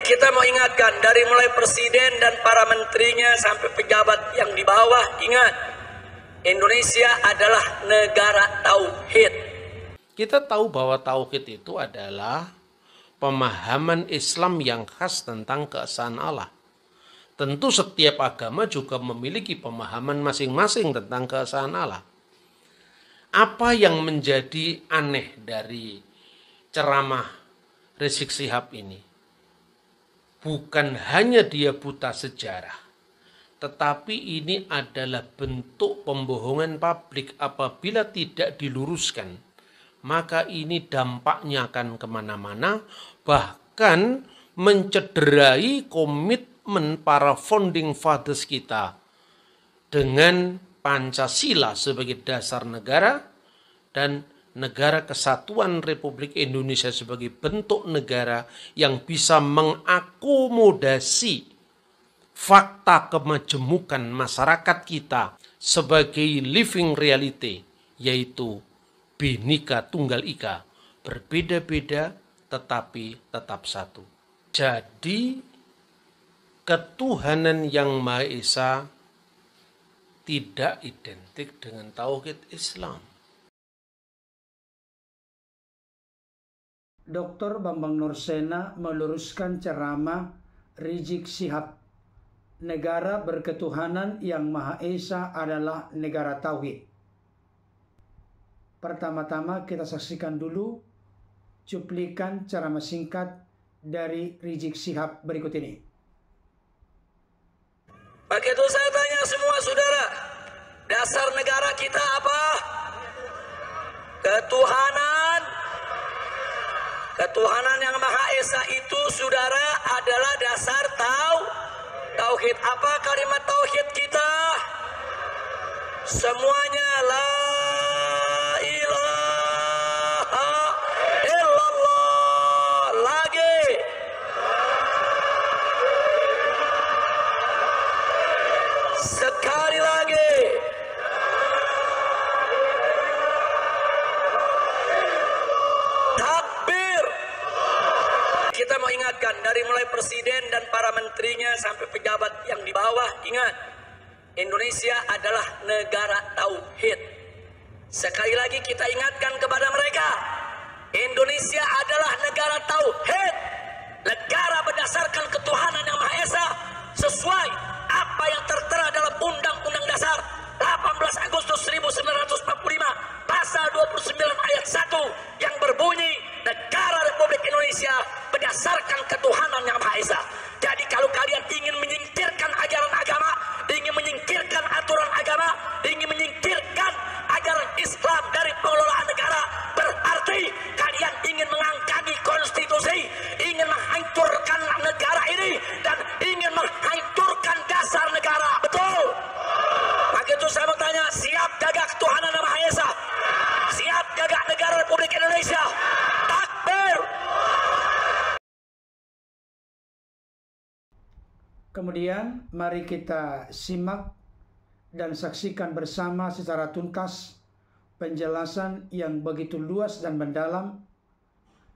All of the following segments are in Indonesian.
Kita mau ingatkan dari mulai presiden dan para menterinya sampai pejabat yang di bawah, ingat, Indonesia adalah negara tauhid. Kita tahu bahwa tauhid itu adalah pemahaman Islam yang khas tentang keesaan Allah. Tentu setiap agama juga memiliki pemahaman masing-masing tentang keesaan Allah. Apa yang menjadi aneh dari ceramah Rizik Syihab ini? Bukan hanya dia buta sejarah, tetapi ini adalah bentuk pembohongan publik. Apabila tidak diluruskan, maka ini dampaknya akan kemana-mana, bahkan mencederai komitmen para founding fathers kita dengan Pancasila sebagai dasar negara dan Negara Kesatuan Republik Indonesia sebagai bentuk negara yang bisa mengakomodasi fakta kemajemukan masyarakat kita sebagai living reality, yaitu Bhinneka Tunggal Ika, berbeda-beda tetapi tetap satu. Jadi ketuhanan yang Maha Esa tidak identik dengan tauhid Islam. Dr. Bambang Nursena meluruskan ceramah Rizik Syihab. Negara berketuhanan yang Maha Esa adalah negara tauhid. Pertama-tama kita saksikan dulu cuplikan ceramah singkat dari Rizik Syihab berikut ini. Begitu saya tanya semua saudara, dasar negara kita apa? Ketuhanan. Ketuhanan yang Maha Esa itu saudara adalah dasar tauhid. Apa kalimat tauhid kita? Semuanya la ilaha illallah. Lagi. Sekali lagi. Kita mau ingatkan dari mulai presiden dan para menterinya sampai pejabat yang di bawah, ingat, Indonesia adalah negara tauhid. Sekali lagi kita ingatkan kepada mereka, Indonesia adalah negara tauhid, negara berdasarkan ketuhanan yang Maha Esa sesuai apa yang tertera dalam Undang-Undang Dasar 18 Agustus 1945 pasal 29 ayat 1 yang berbunyi negara Republik Indonesia berdasarkan ketuhanan yang Maha Esa. Jadi kalau kalian ingin menyingkirkan ajaran agama, ingin menyingkirkan aturan agama, ingin menyingkirkan ajaran Islam dari pengelolaan negara, berarti kalian ingin mengangkangi konstitusi, ingin menghancurkan negara ini dan ingin menghancurkan dasar negara. Betul? Maka itu saya mau tanya, siap jaga ketuhanan yang Maha Esa? Siap jaga negara Republik Indonesia? Takbir! Kemudian mari kita simak dan saksikan bersama secara tuntas penjelasan yang begitu luas dan mendalam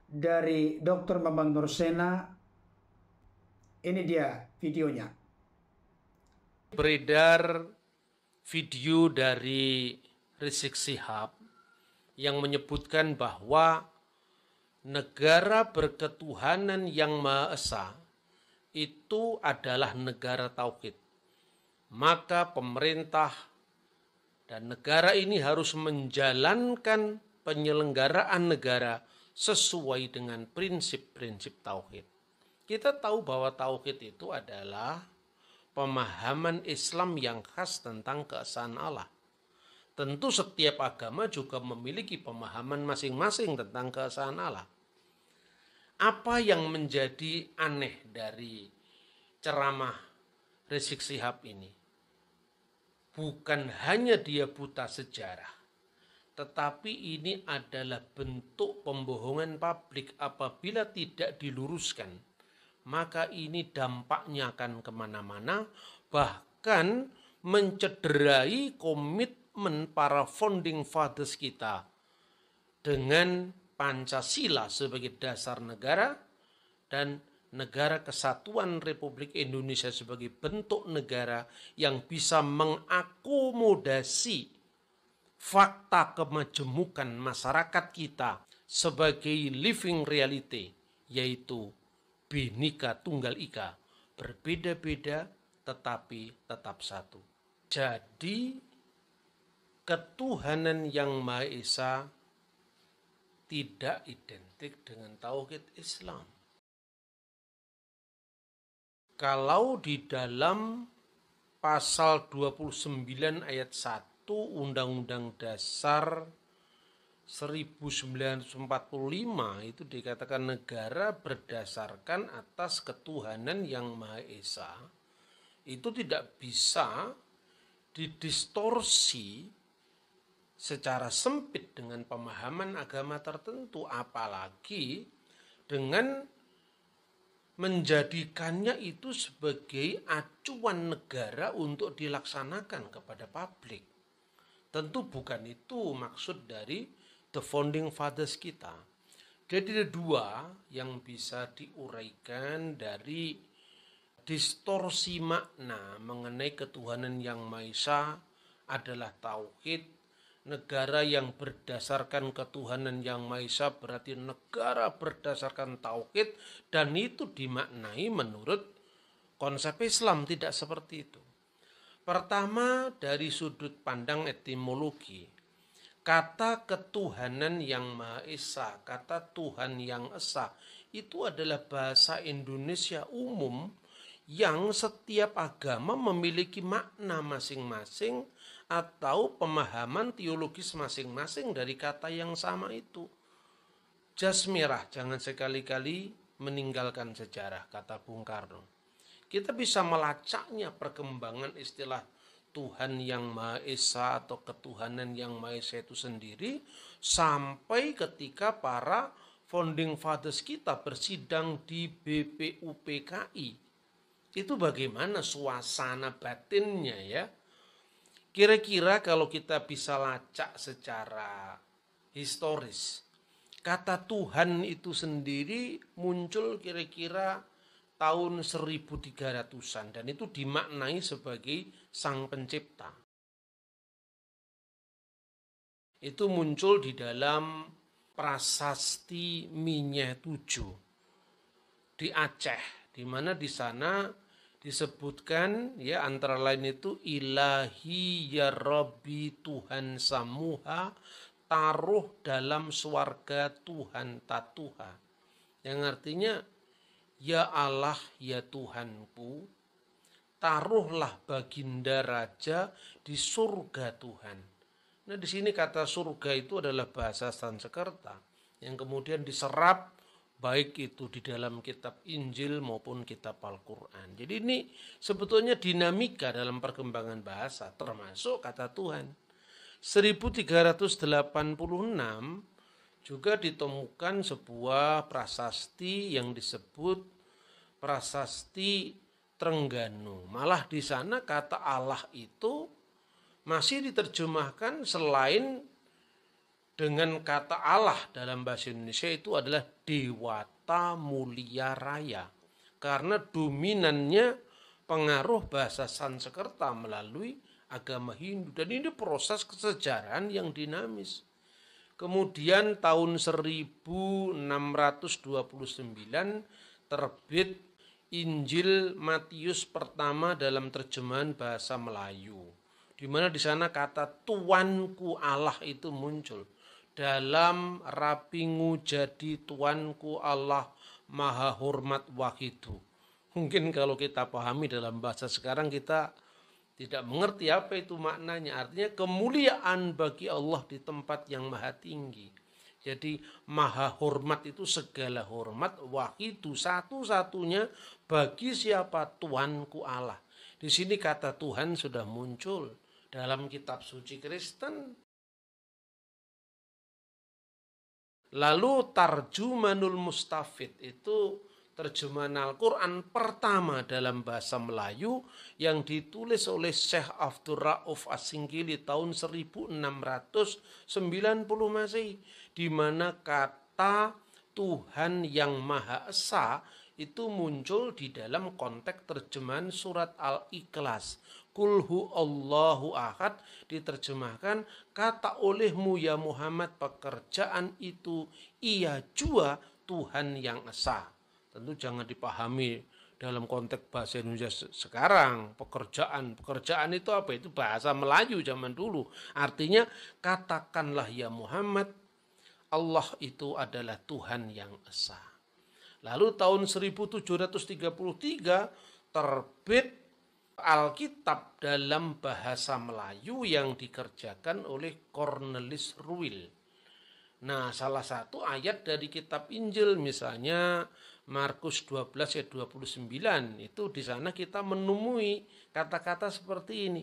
dari Dr. Bambang Nursena. Ini dia videonya. Beredar video dari Rizik Syihab yang menyebutkan bahwa negara berketuhanan yang Maha Esa itu adalah negara tauhid. Maka pemerintah dan negara ini harus menjalankan penyelenggaraan negara sesuai dengan prinsip-prinsip tauhid. Kita tahu bahwa tauhid itu adalah pemahaman Islam yang khas tentang keesaan Allah. Tentu setiap agama juga memiliki pemahaman masing-masing tentang keesaan Allah. Apa yang menjadi aneh dari ceramah Rizik Syihab ini? Bukan hanya dia buta sejarah, tetapi ini adalah bentuk pembohongan publik. Apabila tidak diluruskan, maka ini dampaknya akan kemana-mana, bahkan mencederai komitmen para founding fathers kita dengan Pancasila sebagai dasar negara dan negara kesatuan Republik Indonesia sebagai bentuk negara yang bisa mengakomodasi fakta kemajemukan masyarakat kita sebagai living reality, yaitu Bhinneka Tunggal Ika, berbeda-beda tetapi tetap satu. Jadi ketuhanan yang Maha Esa tidak identik dengan tauhid Islam. Kalau di dalam pasal 29 ayat 1 Undang-Undang Dasar 1945 itu dikatakan negara berdasarkan atas ketuhanan yang Maha Esa, itu tidak bisa didistorsi secara sempit dengan pemahaman agama tertentu, apalagi dengan menjadikannya itu sebagai acuan negara untuk dilaksanakan kepada publik. Tentu bukan itu maksud dari the founding fathers kita. Jadi ada dua yang bisa diuraikan dari distorsi makna mengenai ketuhanan yang Maha Esa adalah tauhid. Negara yang berdasarkan ketuhanan yang Maha Esa berarti negara berdasarkan tauhid, dan itu dimaknai menurut konsep Islam tidak seperti itu. Pertama, dari sudut pandang etimologi, kata ketuhanan yang Maha Esa, kata Tuhan yang Esa, itu adalah bahasa Indonesia umum yang setiap agama memiliki makna masing-masing atau pemahaman teologis masing-masing dari kata yang sama itu. Jas merah, jangan sekali-kali meninggalkan sejarah, kata Bung Karno. Kita bisa melacaknya perkembangan istilah Tuhan yang Maha Esa atau ketuhanan yang Maha Esa itu sendiri sampai ketika para founding fathers kita bersidang di BPUPKI. Itu bagaimana suasana batinnya ya. Kira-kira kalau kita bisa lacak secara historis, kata Tuhan itu sendiri muncul kira-kira tahun 1300-an dan itu dimaknai sebagai sang pencipta. Itu muncul di dalam prasasti Minyeh 7 di Aceh, di mana di sana disebutkan ya antara lain itu ilahi ya Rabbi Tuhan Samuha taruh dalam swarga Tuhan Tatuha, yang artinya ya Allah ya Tuhanku taruhlah baginda raja di surga Tuhan. Nah di sini kata surga itu adalah bahasa Sanskerta yang kemudian diserap baik itu di dalam kitab Injil maupun kitab Al-Quran. Jadi ini sebetulnya dinamika dalam perkembangan bahasa, termasuk kata Tuhan. 1386 juga ditemukan sebuah prasasti yang disebut prasasti Trengganu. Malah di sana kata Allah itu masih diterjemahkan selain dengan kata Allah dalam bahasa Indonesia itu adalah Dewata Mulia Raya. Karena dominannya pengaruh bahasa Sanskerta melalui agama Hindu. Dan ini proses kesejarahan yang dinamis. Kemudian tahun 1629 terbit Injil Matius pertama dalam terjemahan bahasa Melayu. Di mana di sana kata Tuanku Allah itu muncul. Dalam rapingu jadi Tuanku Allah Maha Hormat Wahidu. Mungkin kalau kita pahami dalam bahasa sekarang kita tidak mengerti apa itu maknanya. Artinya kemuliaan bagi Allah di tempat yang maha tinggi. Jadi maha hormat itu segala hormat, wahidu satu-satunya bagi siapa Tuanku Allah. Di sini kata Tuhan sudah muncul dalam kitab suci Kristen. Lalu Tarjumanul Mustafid itu terjemahan Al-Quran pertama dalam bahasa Melayu yang ditulis oleh Syekh Abdul Rauf As-Singkili tahun 1690 Masehi, di mana kata Tuhan yang Maha Esa itu muncul di dalam konteks terjemahan surat Al-Ikhlas. Qul huwallahu ahad diterjemahkan, kata olehmu ya Muhammad pekerjaan itu ia jua Tuhan yang esa. Tentu jangan dipahami dalam konteks bahasa Indonesia sekarang. Pekerjaan itu apa? Itu bahasa Melayu zaman dulu. Artinya katakanlah ya Muhammad, Allah itu adalah Tuhan yang esa. Lalu tahun 1733 terbit Alkitab dalam bahasa Melayu yang dikerjakan oleh Cornelis Ruil. Nah, salah satu ayat dari kitab Injil misalnya Markus 12 ayat 29, itu di sana kita menemui kata-kata seperti ini.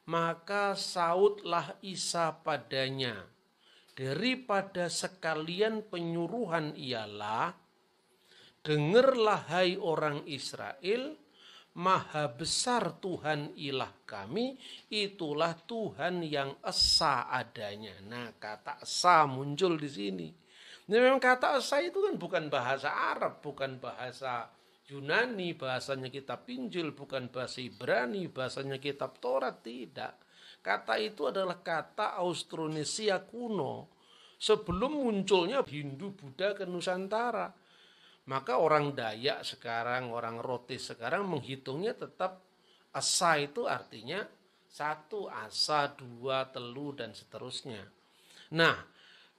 Maka sautlah Isa padanya, daripada sekalian penyuruhan ialah, dengarlah hai orang Israel, maha besar Tuhan ilah kami, itulah Tuhan yang esa adanya. Nah, kata esa muncul di sini. Ini memang kata esa itu kan bukan bahasa Arab, bukan bahasa Yunani, bahasanya kitab Injil, bukan bahasa Ibrani, bahasanya kitab Taurat, tidak. Kata itu adalah kata Austronesia kuno sebelum munculnya Hindu Buddha ke Nusantara. Maka orang Dayak sekarang, orang Rotis sekarang menghitungnya tetap asa, itu artinya satu, asa, dua, telu, dan seterusnya. Nah,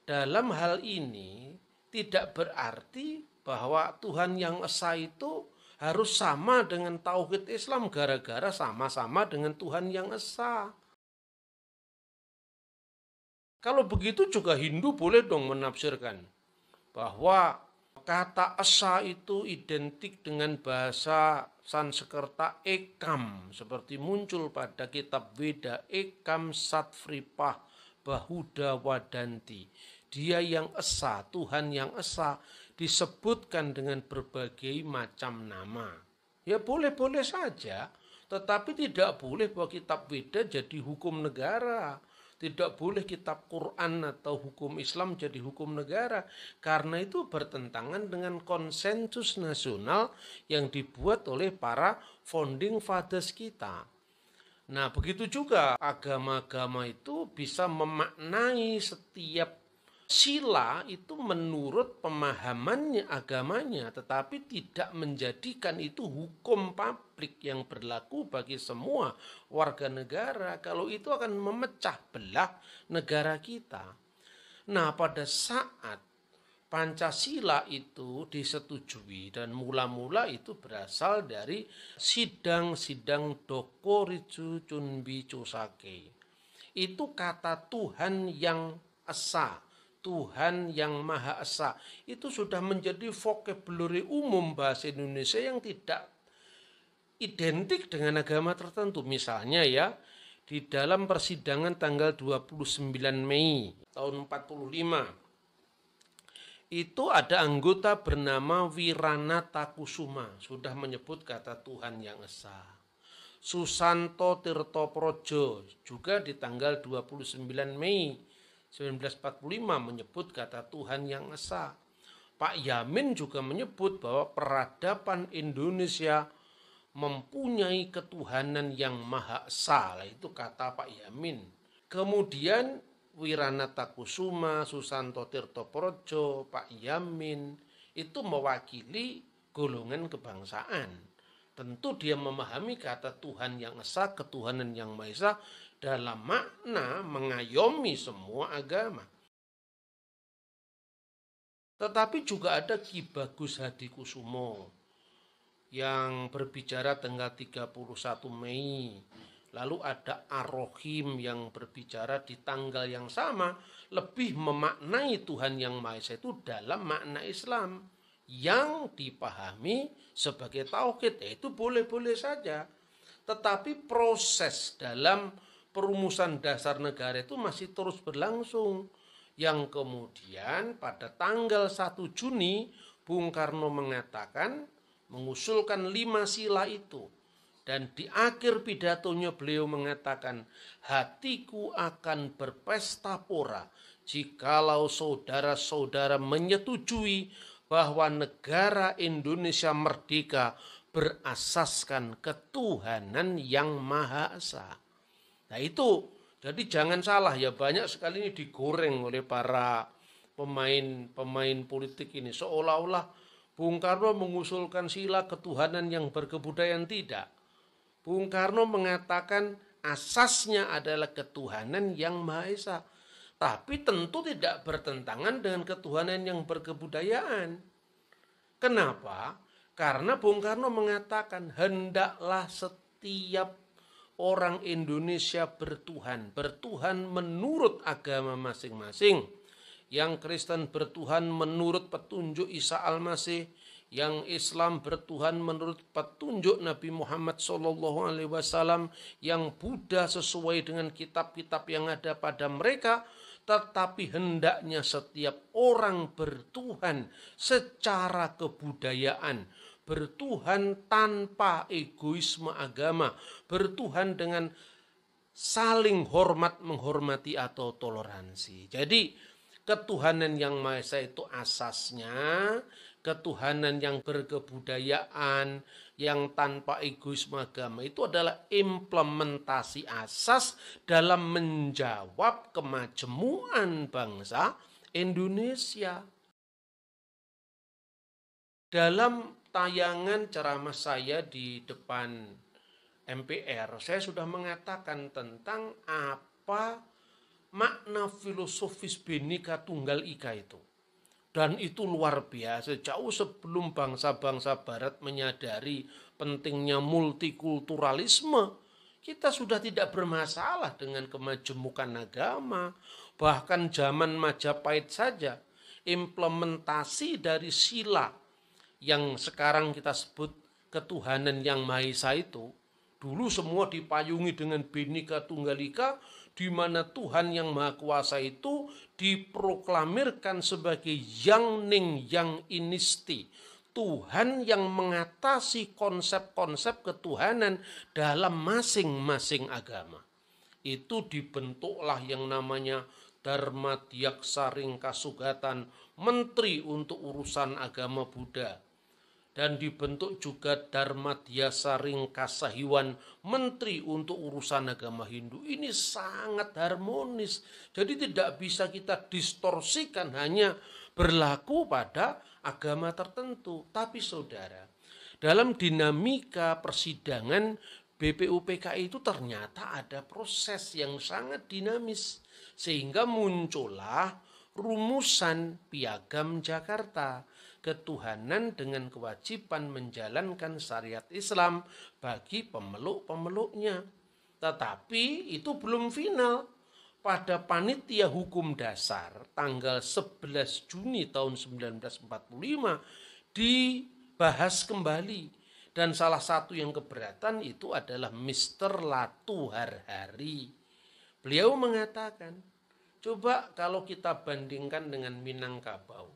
dalam hal ini tidak berarti bahwa Tuhan yang esa itu harus sama dengan tauhid Islam gara-gara sama-sama dengan Tuhan yang esa. Kalau begitu juga Hindu boleh dong menafsirkan bahwa kata esa itu identik dengan bahasa Sanskerta ekam, seperti muncul pada kitab Weda, ekam satvripah bahuda wadanti. Dia yang esa, Tuhan yang esa, disebutkan dengan berbagai macam nama. Ya boleh-boleh saja, tetapi tidak boleh bahwa kitab Weda jadi hukum negara. Tidak boleh kitab Quran atau hukum Islam jadi hukum negara. Karena itu bertentangan dengan konsensus nasional yang dibuat oleh para founding fathers kita. Nah, begitu juga agama-agama itu bisa memaknai setiap sila itu menurut pemahamannya agamanya, tetapi tidak menjadikan itu hukum publik yang berlaku bagi semua warga negara. Kalau itu akan memecah belah negara kita. Nah, pada saat Pancasila itu disetujui, dan mula-mula itu berasal dari sidang-sidang Dokoritsu Chunbi Chosake. Itu kata Tuhan yang esa, Tuhan yang Maha Esa, itu sudah menjadi vocabulary umum bahasa Indonesia yang tidak identik dengan agama tertentu. Misalnya ya, di dalam persidangan tanggal 29 Mei tahun 45, itu ada anggota bernama Wiranata Kusuma, sudah menyebut kata Tuhan yang Esa. Susanto Tirtoprojo juga di tanggal 29 Mei 1945 menyebut kata Tuhan yang esa. Pak Yamin juga menyebut bahwa peradaban Indonesia mempunyai ketuhanan yang maha esa. Itu kata Pak Yamin. Kemudian Wiranata Kusuma, Susanto Tirtoprojo, Pak Yamin itu mewakili golongan kebangsaan. Tentu dia memahami kata Tuhan yang esa, ketuhanan yang maha esa dalam makna mengayomi semua agama. Tetapi juga ada Ki Bagus Hadikusumo yang berbicara tanggal 31 Mei. Lalu ada Ar-Rohim yang berbicara di tanggal yang sama, lebih memaknai Tuhan yang Maha Esa itu dalam makna Islam yang dipahami sebagai tauhid. Itu boleh-boleh saja. Tetapi proses dalam perumusan dasar negara itu masih terus berlangsung. Yang kemudian pada tanggal 1 Juni Bung Karno mengatakan, mengusulkan 5 sila itu. Dan di akhir pidatonya beliau mengatakan, hatiku akan berpesta pora jikalau saudara-saudara menyetujui bahwa negara Indonesia merdeka berasaskan ketuhanan yang Maha Esa. Nah itu, jadi jangan salah ya, banyak sekali ini digoreng oleh para pemain politik ini. Seolah-olah Bung Karno mengusulkan sila ketuhanan yang berkebudayaan. Tidak. Bung Karno mengatakan asasnya adalah ketuhanan yang Maha Esa. Tapi tentu tidak bertentangan dengan ketuhanan yang berkebudayaan. Kenapa? Karena Bung Karno mengatakan hendaklah setiap orang Indonesia bertuhan. Bertuhan menurut agama masing-masing. Yang Kristen bertuhan menurut petunjuk Isa Al-Masih. Yang Islam bertuhan menurut petunjuk Nabi Muhammad SAW. Yang Buddha sesuai dengan kitab-kitab yang ada pada mereka. Tetapi hendaknya setiap orang bertuhan secara kebudayaan, bertuhan tanpa egoisme agama, bertuhan dengan saling hormat menghormati atau toleransi. Jadi ketuhanan yang Maha Esa itu asasnya, ketuhanan yang berkebudayaan, yang tanpa egoisme agama itu adalah implementasi asas dalam menjawab kemajemukan bangsa Indonesia. Dalam tayangan ceramah saya di depan MPR, saya sudah mengatakan tentang apa makna filosofis Bhinneka Tunggal Ika itu. Dan itu luar biasa, jauh sebelum bangsa-bangsa barat menyadari pentingnya multikulturalisme. Kita sudah tidak bermasalah dengan kemajemukan agama. Bahkan zaman Majapahit saja, implementasi dari sila yang sekarang kita sebut ketuhanan yang Maha Esa itu, dulu semua dipayungi dengan Bhinneka Tunggal Ika, di mana Tuhan yang Maha Kuasa itu diproklamirkan sebagai Yang Ning Yang Inisti. Tuhan yang mengatasi konsep-konsep ketuhanan dalam masing-masing agama. Itu dibentuklah yang namanya Dharma Dyaksa Ringka Sugatan, Menteri untuk Urusan Agama Buddha. Dan dibentuk juga Dharma Dyaksa Ringka Sahiwan, Menteri untuk Urusan Agama Hindu. Ini sangat harmonis. Jadi tidak bisa kita distorsikan hanya berlaku pada agama tertentu. Tapi saudara, dalam dinamika persidangan BPUPKI itu ternyata ada proses yang sangat dinamis. Sehingga muncullah rumusan Piagam Jakarta. Ketuhanan dengan kewajiban menjalankan syariat Islam bagi pemeluk-pemeluknya. Tetapi itu belum final. Pada Panitia Hukum Dasar tanggal 11 Juni tahun 1945 dibahas kembali. Dan salah satu yang keberatan itu adalah Mr. Latu Harhari. Beliau mengatakan, coba kalau kita bandingkan dengan Minangkabau.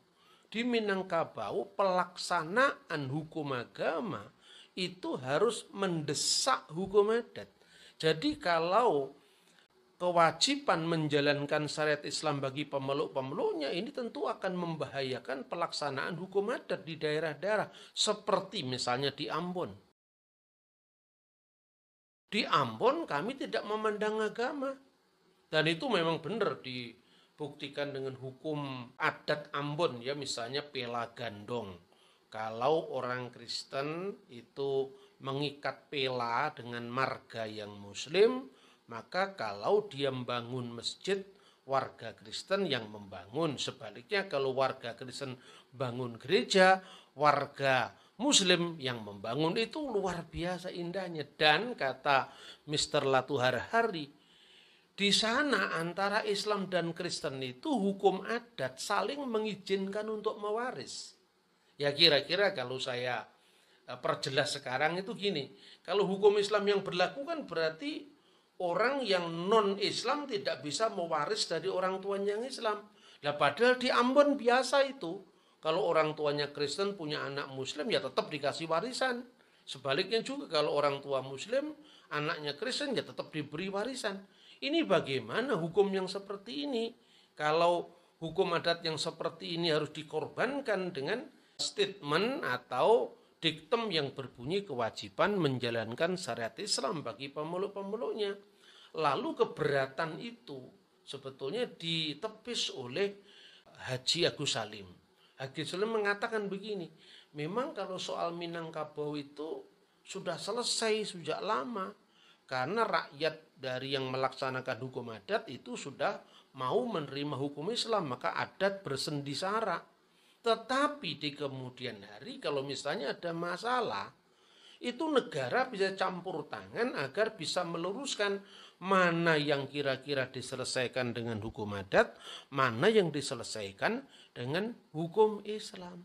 Di Minangkabau pelaksanaan hukum agama itu harus mendesak hukum adat. Jadi kalau kewajiban menjalankan syariat Islam bagi pemeluk-pemeluknya ini tentu akan membahayakan pelaksanaan hukum adat di daerah-daerah. Seperti misalnya di Ambon. Di Ambon kami tidak memandang agama. Dan itu memang benar dibuktikan dengan hukum adat Ambon, ya, misalnya pela gandong. Kalau orang Kristen itu mengikat pela dengan marga yang Muslim, maka kalau dia membangun masjid, warga Kristen yang membangun. Sebaliknya kalau warga Kristen bangun gereja, warga Muslim yang membangun. Itu luar biasa indahnya. Dan kata Mr. Latu Harhari, di sana antara Islam dan Kristen itu hukum adat saling mengizinkan untuk mewaris. Ya kira-kira kalau saya perjelas sekarang itu gini. Kalau hukum Islam yang berlaku kan berarti orang yang non-Islam tidak bisa mewaris dari orang tuanya yang Islam. Nah padahal di Ambon biasa itu. Kalau orang tuanya Kristen punya anak Muslim ya tetap dikasih warisan. Sebaliknya juga kalau orang tua Muslim, anaknya Kristen ya tetap diberi warisan. Ini bagaimana hukum yang seperti ini? Kalau hukum adat yang seperti ini harus dikorbankan dengan statement atau diktum yang berbunyi kewajiban menjalankan syariat Islam bagi pemeluk-pemeluknya. Lalu keberatan itu sebetulnya ditepis oleh Haji Agus Salim. Haji Salim mengatakan begini, memang kalau soal Minangkabau itu sudah selesai sejak lama, karena rakyat dari yang melaksanakan hukum adat itu sudah mau menerima hukum Islam, maka adat bersendi sara. Tetapi di kemudian hari kalau misalnya ada masalah, itu negara bisa campur tangan agar bisa meluruskan mana yang kira-kira diselesaikan dengan hukum adat, mana yang diselesaikan dengan hukum Islam.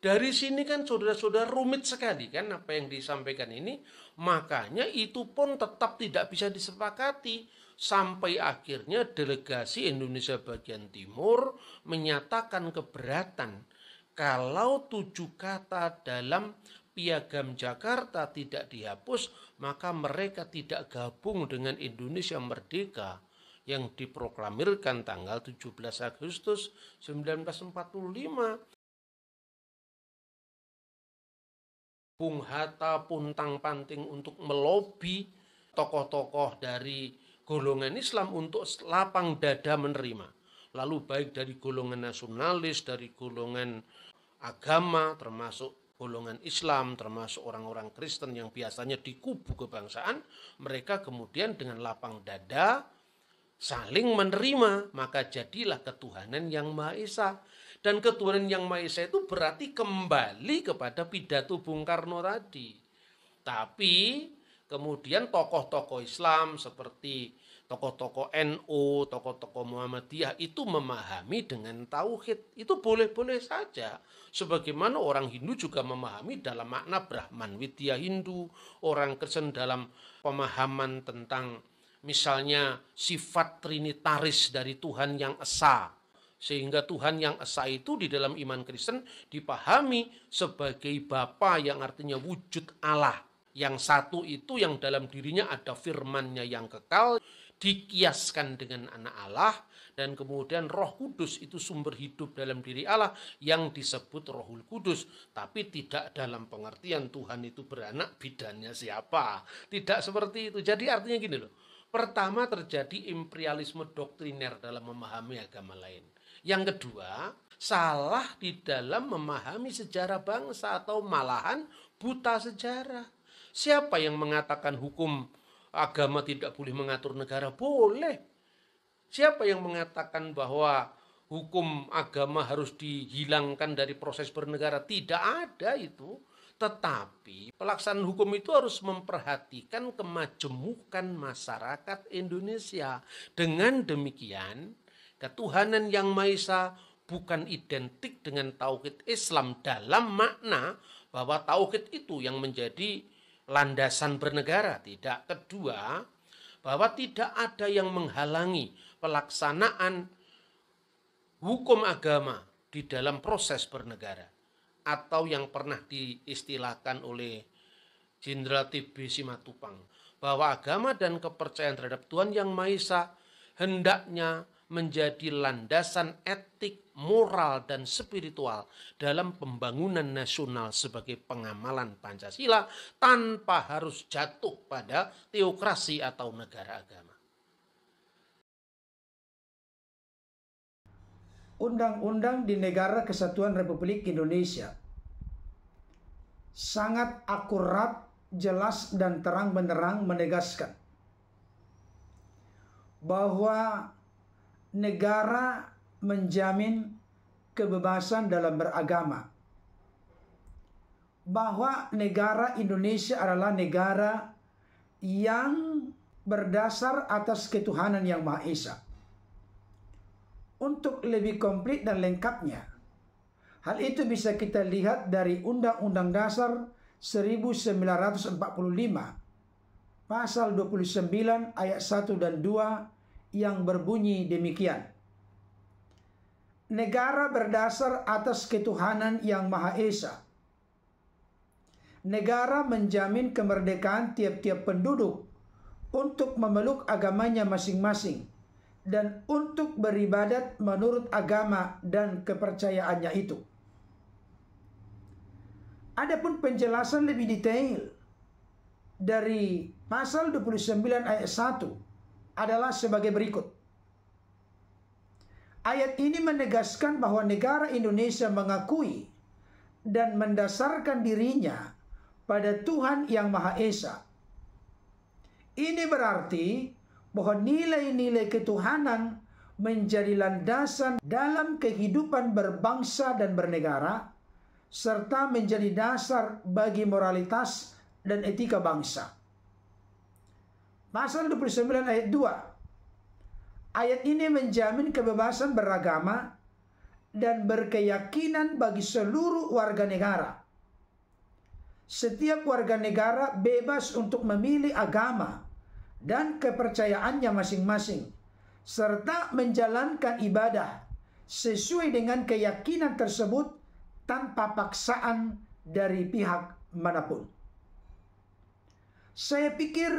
Dari sini kan saudara-saudara rumit sekali kan apa yang disampaikan ini, makanya itu pun tetap tidak bisa disepakati. Sampai akhirnya delegasi Indonesia bagian timur menyatakan keberatan kalau 7 kata dalam Piagam Jakarta tidak dihapus, maka mereka tidak gabung dengan Indonesia Merdeka yang diproklamirkan tanggal 17 Agustus 1945. Bung Hatta puntang-panting untuk melobi tokoh-tokoh dari golongan Islam untuk lapang dada menerima. Lalu baik dari golongan nasionalis, dari golongan agama, termasuk golongan Islam, termasuk orang-orang Kristen yang biasanya di kubu kebangsaan, mereka kemudian dengan lapang dada saling menerima, maka jadilah ketuhanan yang Maha Esa. Dan ketuhanan yang Maha Esa itu berarti kembali kepada pidato Bung Karno tadi. Tapi kemudian tokoh-tokoh Islam seperti tokoh-tokoh NU, tokoh-tokoh Muhammadiyah itu memahami dengan tauhid. Itu boleh-boleh saja. Sebagaimana orang Hindu juga memahami dalam makna Brahman Widya Hindu, orang Kristen dalam pemahaman tentang misalnya sifat trinitaris dari Tuhan yang Esa. Sehingga Tuhan yang Esa itu di dalam iman Kristen dipahami sebagai Bapa yang artinya wujud Allah. Yang satu itu yang dalam dirinya ada firman-Nya yang kekal, dikiaskan dengan anak Allah, dan kemudian Roh Kudus itu sumber hidup dalam diri Allah yang disebut Rohul Kudus. Tapi tidak dalam pengertian Tuhan itu beranak, bidannya siapa. Tidak seperti itu. Jadi artinya gini loh. Pertama terjadi imperialisme doktriner dalam memahami agama lain. Yang kedua, salah di dalam memahami sejarah bangsa atau malahan buta sejarah. Siapa yang mengatakan hukum agama tidak boleh mengatur negara? Boleh. Siapa yang mengatakan bahwa hukum agama harus dihilangkan dari proses bernegara? Tidak ada itu. Tetapi pelaksanaan hukum itu harus memperhatikan kemajemukan masyarakat Indonesia. Dengan demikian, ketuhanan yang Maha Esa bukan identik dengan tauhid Islam dalam makna bahwa tauhid itu yang menjadi landasan bernegara. Tidak. Kedua, bahwa tidak ada yang menghalangi pelaksanaan hukum agama di dalam proses bernegara. Atau yang pernah diistilahkan oleh Jenderal TB Simatupang, bahwa agama dan kepercayaan terhadap Tuhan yang Maha Esa hendaknya menjadi landasan etik, moral, dan spiritual dalam pembangunan nasional sebagai pengamalan Pancasila tanpa harus jatuh pada teokrasi atau negara agama. Undang-undang di Negara Kesatuan Republik Indonesia sangat akurat, jelas, dan terang-benderang menegaskan bahwa negara menjamin kebebasan dalam beragama, bahwa negara Indonesia adalah negara yang berdasar atas ketuhanan yang Maha Esa. Untuk lebih komplit dan lengkapnya, hal itu bisa kita lihat dari Undang-Undang Dasar 1945, Pasal 29 ayat 1 dan 2 yang berbunyi demikian. Negara berdasar atas ketuhanan yang Maha Esa. Negara menjamin kemerdekaan tiap-tiap penduduk untuk memeluk agamanya masing-masing dan untuk beribadat menurut agama dan kepercayaannya itu. Adapun penjelasan lebih detail dari pasal 29 ayat 1 adalah sebagai berikut. Ayat ini menegaskan bahwa negara Indonesia mengakui dan mendasarkan dirinya pada Tuhan Yang Maha Esa. Ini berarti bahwa nilai-nilai ketuhanan menjadi landasan dalam kehidupan berbangsa dan bernegara, serta menjadi dasar bagi moralitas dan etika bangsa. Pasal 29 ayat 2. Ayat ini menjamin kebebasan beragama dan berkeyakinan bagi seluruh warga negara. Setiap warga negara bebas untuk memilih agama dan kepercayaannya masing-masing, serta menjalankan ibadah sesuai dengan keyakinan tersebut tanpa paksaan dari pihak manapun. Saya pikir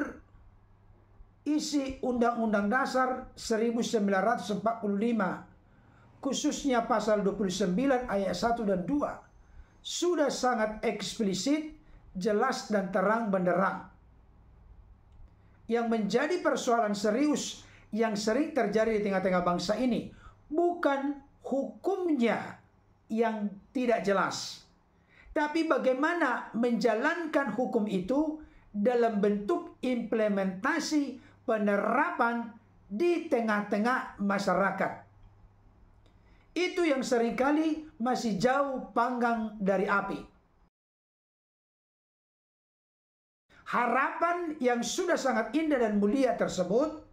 isi Undang-Undang Dasar 1945, khususnya pasal 29 ayat 1 dan 2, sudah sangat eksplisit, jelas dan terang benderang. Yang menjadi persoalan serius yang sering terjadi di tengah-tengah bangsa ini bukan hukumnya yang tidak jelas, tapi bagaimana menjalankan hukum itu dalam bentuk implementasi penerapan di tengah-tengah masyarakat. Itu yang seringkali masih jauh panggang dari api. Harapan yang sudah sangat indah dan mulia tersebut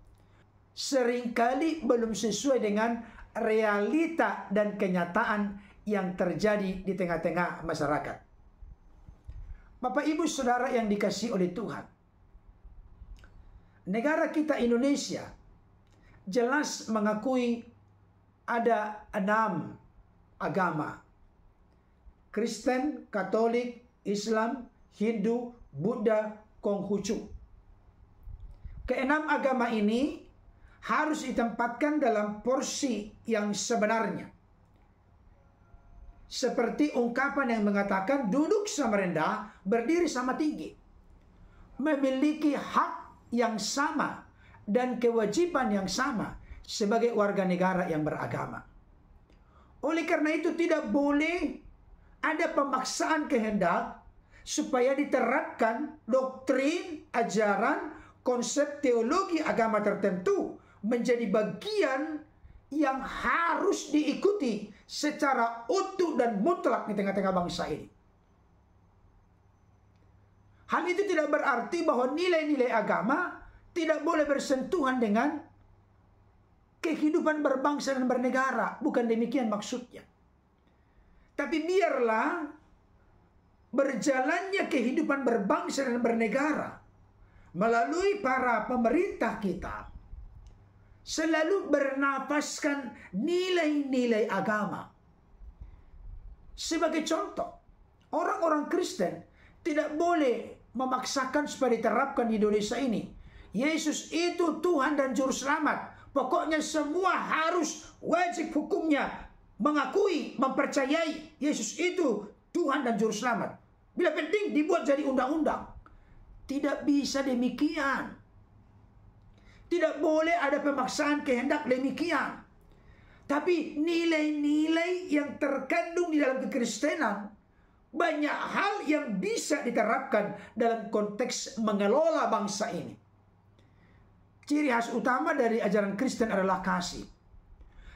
seringkali belum sesuai dengan realita dan kenyataan yang terjadi di tengah-tengah masyarakat. Bapak, Ibu, Saudara yang dikasihi oleh Tuhan, negara kita Indonesia jelas mengakui ada 6 agama: Kristen, Katolik, Islam, Hindu, Buddha, Konghucu. Keenam agama ini harus ditempatkan dalam porsi yang sebenarnya. Seperti ungkapan yang mengatakan duduk sama rendah, berdiri sama tinggi. Memiliki hak yang sama dan kewajiban yang sama sebagai warga negara yang beragama. Oleh karena itu tidak boleh ada pemaksaan kehendak supaya diterapkan doktrin, ajaran, konsep teologi agama tertentu menjadi bagian yang harus diikuti secara utuh dan mutlak di tengah-tengah bangsa ini. Hal itu tidak berarti bahwa nilai-nilai agama tidak boleh bersentuhan dengan kehidupan berbangsa dan bernegara. Bukan demikian maksudnya. Tapi biarlah berjalannya kehidupan berbangsa dan bernegara melalui para pemerintah kita selalu bernafaskan nilai-nilai agama. Sebagai contoh, orang-orang Kristen tidak boleh memaksakan supaya diterapkan di Indonesia ini. Yesus itu Tuhan dan Juru Selamat. Pokoknya semua harus wajib hukumnya mengakui, mempercayai Yesus itu Tuhan dan Juru Selamat. Bila penting dibuat jadi undang-undang. Tidak bisa demikian. Tidak boleh ada pemaksaan kehendak demikian. Tapi nilai-nilai yang terkandung di dalam kekristenan, banyak hal yang bisa diterapkan dalam konteks mengelola bangsa ini. Ciri khas utama dari ajaran Kristen adalah kasih.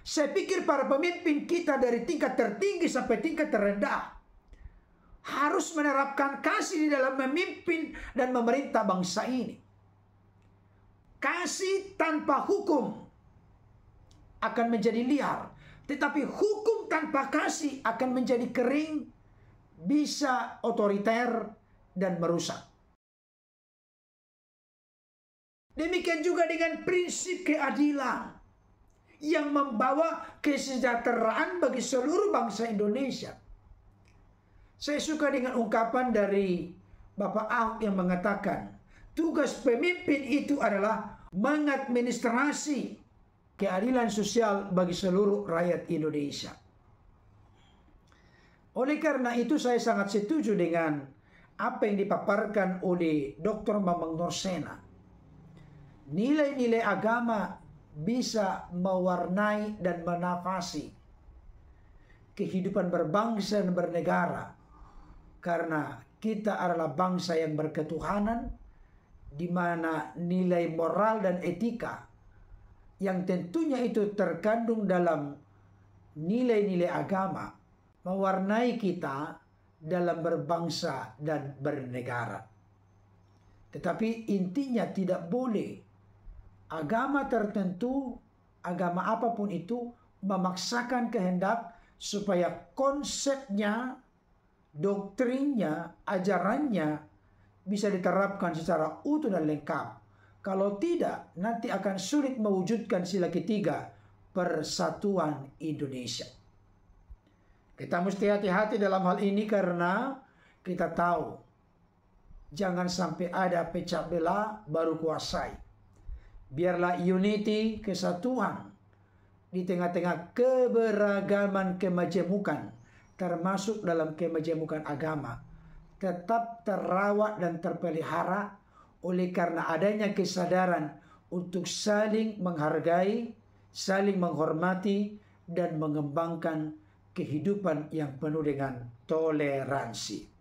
Saya pikir para pemimpin kita dari tingkat tertinggi sampai tingkat terendah harus menerapkan kasih di dalam memimpin dan memerintah bangsa ini. Kasih tanpa hukum akan menjadi liar, tetapi hukum tanpa kasih akan menjadi kering, bisa otoriter dan merusak. Demikian juga dengan prinsip keadilan yang membawa kesejahteraan bagi seluruh bangsa Indonesia. Saya suka dengan ungkapan dari Bapak Ahok yang mengatakan, tugas pemimpin itu adalah mengadministrasi keadilan sosial bagi seluruh rakyat Indonesia. Oleh karena itu saya sangat setuju dengan apa yang dipaparkan oleh Dr. Bambang Norsena. Nilai-nilai agama bisa mewarnai dan menafasi kehidupan berbangsa dan bernegara. Karena kita adalah bangsa yang berketuhanan, di mana nilai moral dan etika yang tentunya itu terkandung dalam nilai-nilai agama mewarnai kita dalam berbangsa dan bernegara. Tetapi intinya tidak boleh agama tertentu, agama apapun itu, memaksakan kehendak supaya konsepnya, doktrinnya, ajarannya bisa diterapkan secara utuh dan lengkap. Kalau tidak, nanti akan sulit mewujudkan sila ketiga, persatuan Indonesia. Kita mesti hati-hati dalam hal ini karena kita tahu jangan sampai ada pecah belah baru kuasai. Biarlah unity, kesatuan di tengah-tengah keberagaman kemajemukan, termasuk dalam kemajemukan agama, tetap terawat dan terpelihara oleh karena adanya kesadaran untuk saling menghargai, saling menghormati, dan mengembangkan kehidupan yang penuh dengan toleransi.